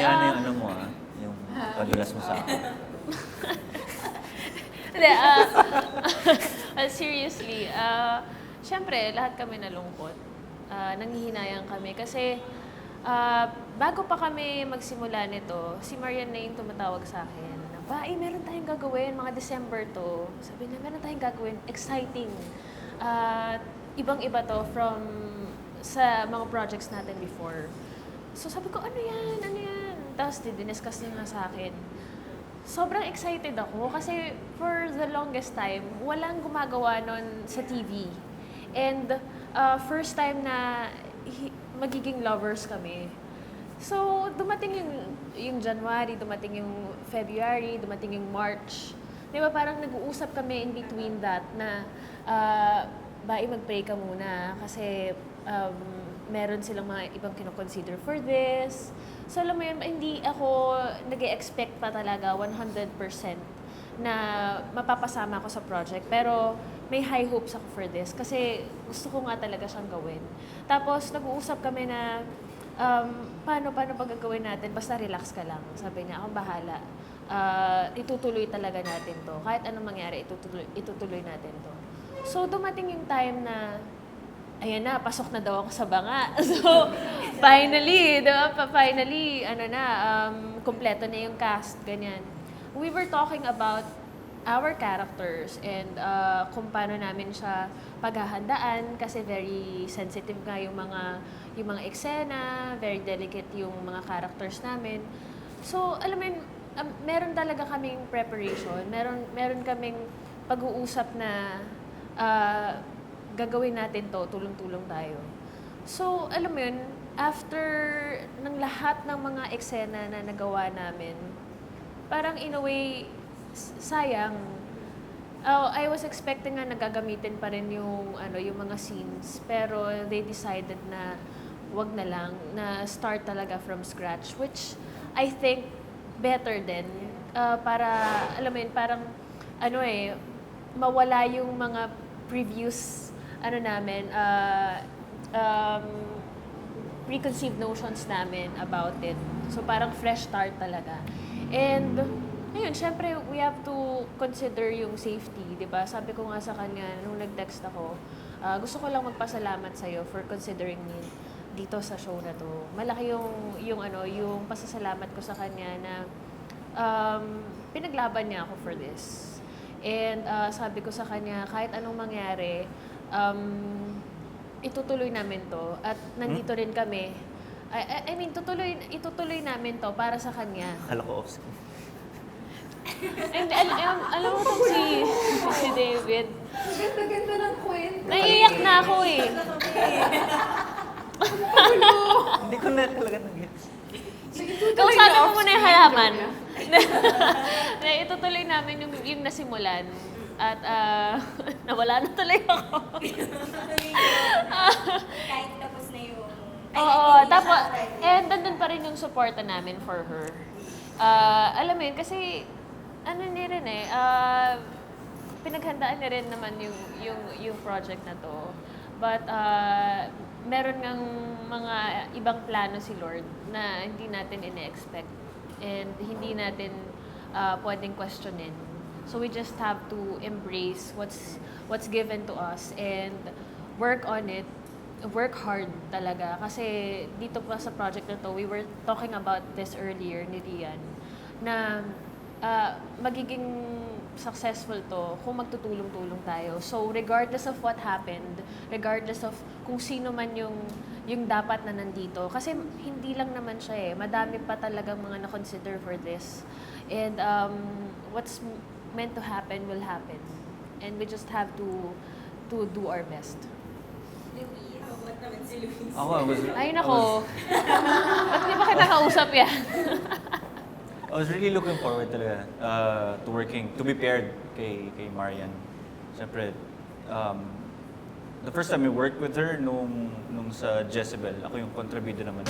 Mariana, yung ano mo yung padulas mo sa akin. Hindi, well, seriously, syempre, lahat kami nalungkot. Nanghihinayang kami kasi bago pa kami magsimula nito, si Marian na yung tumatawag sa akin. Meron tayong gagawin, mga December to. Sabi niya, meron tayong gagawin, exciting. Ibang-iba to from sa mga projects natin before. So sabi ko, ano yan? Tapos diniscuss niya na sa akin. Sobrang excited ako kasi for the longest time, walang gumagawa nun sa TV. And first time na magiging lovers kami. So, dumating yung January, dumating yung February, dumating yung March. Di ba parang nag-uusap kami in between that na mag-pray ka muna kasi meron silang mga ibang kinoconsider for this. So, alam mo yun, hindi ako nag-expect pa talaga 100% na mapapasama ako sa project. Pero may high hopes ako for this kasi gusto ko nga talaga siyang gawin. Tapos, nag-uusap kami na paano pagagawin natin? Basta relax ka lang. Sabi niya, akong bahala. Itutuloy talaga natin to. Kahit anong mangyari, itutuloy natin to. So, dumating yung time na ayan na, pasok na daw ako sa banga. So, finally, kompleto na yung cast, ganyan. We were talking about our characters and kung paano namin siya paghahandaan kasi very sensitive nga yung mga eksena, very delicate yung mga characters namin. So, alam mo yun, meron talaga kaming preparation, meron kaming pag-uusap na gagawin natin to, tulong-tulong tayo. So, alam mo yun, after ng lahat ng mga eksena na nagawa namin, parang in a way, sayang. I was expecting na nagagamitin pa rin yung mga scenes, pero they decided na wag na lang, na start talaga from scratch, which I think better din. Para, alam mo yun, parang mawala yung mga previous namin, preconceived notions namin about it. So parang fresh start talaga. And ayun, syempre we have to consider yung safety, 'di ba? Sabi ko nga sa kanya nung nag-text ako, gusto ko lang magpasalamat sa iyo for considering me dito sa show na to. Malaki yung pasasalamat ko sa kanya na pinaglaban niya ako for this. And sabi ko sa kanya, kahit anong mangyari, itutuloy namin to at nandito rin kami. I mean, itutuloy namin to para sa kanya. Akala ko off. And alam mo itong si David. Ganda ng kwento. Naiiyak na ako eh. Hindi ko na talaga nag-gets. Kausapin mo muna yung halaman. Na itutuloy namin yung nasimulan. At nawala na tuloy ako. Kahit tapos na yung... Oo, tapos, and nandun pa rin yung suporta namin for her. Alam mo yun, kasi niya rin pinaghandaan niya rin naman yung project na to. But meron ngang mga ibang plano si Lord na hindi natin ine-expect and hindi natin pwedeng questionin. So we just have to embrace what's given to us and work on it, work hard talaga. Kasi dito pa sa project na to, we were talking about this earlier ni Rian, na magiging successful to kung magtutulong-tulong tayo. So regardless of what happened, regardless of kung sino man yung dapat na nandito, kasi hindi lang naman siya madami pa talagang mga na-consider for this. And what's meant to happen will happen. And we just have to do our best. Ay nako. Ba't di ba kita kausap yan? I was really looking forward talaga to be paired kay Marian. Siyempre, the first time I worked with her nung sa Jezebel, ako yung kontrabida naman.